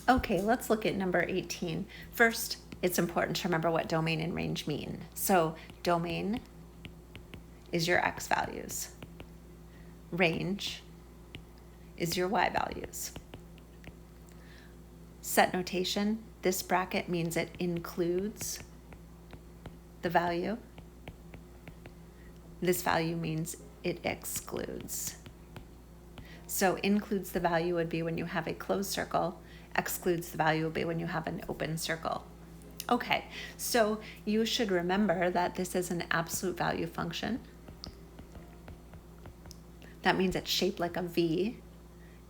Okay, let's look at number 18. First, it's important to remember what domain and range mean. So domain is your x values. Range is your y values. Set notation, this bracket means it includes the value. This value means it excludes. So includes the value would be when you have a closed circle, excludes the value would be when you have an open circle. Okay, so you should remember that this is an absolute value function. That means it's shaped like a V.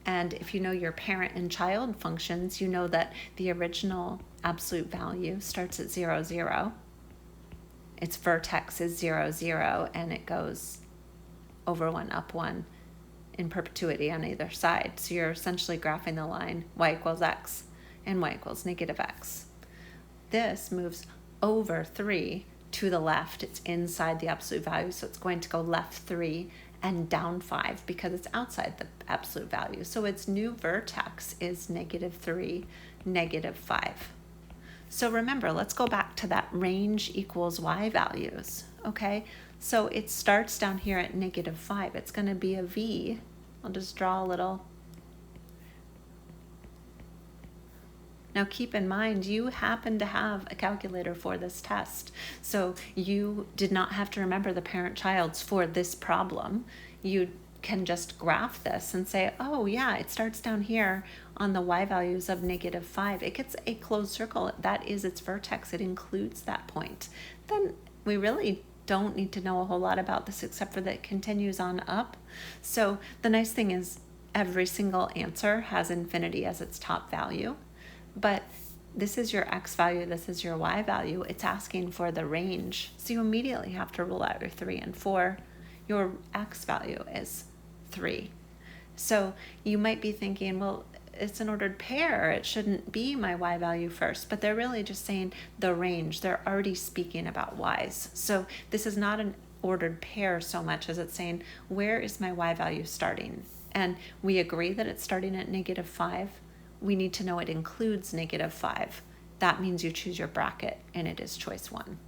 And if you know your parent and child functions, you know that the original absolute value starts at 0, 0. Its vertex is 0, 0, and it goes over 1, up 1 in perpetuity on either side. So you're essentially graphing the line y equals x and y equals negative x. This moves over 3 to the left. It's inside the absolute value, so it's going to go left 3 and down 5 because it's outside the absolute value. So its new vertex is negative 3, negative 5. So remember, let's go back to that range equals y values, okay? So it starts down here at negative 5. It's going to be a V. I'll just draw a little. Now keep in mind, you happen to have a calculator for this test. So you did not have to remember the parent-childs for this problem. You can just graph this and say, oh yeah, it starts down here on the y values of negative 5. It gets a closed circle. That is its vertex. It includes that point. Then we really don't need to know a whole lot about this except for that it continues on up. So the nice thing is every single answer has infinity as its top value. But this is your x value, this is your y value. It's asking for the range. So you immediately have to rule out your 3 and 4. Your x value is 3. So you might be thinking, well, it's an ordered pair. It shouldn't be my y value first. But they're really just saying the range. They're already speaking about y's. So this is not an ordered pair so much as it's saying, where is my y value starting? And we agree that it's starting at negative 5. We need to know it includes negative 5. That means you choose your bracket, and it is choice 1.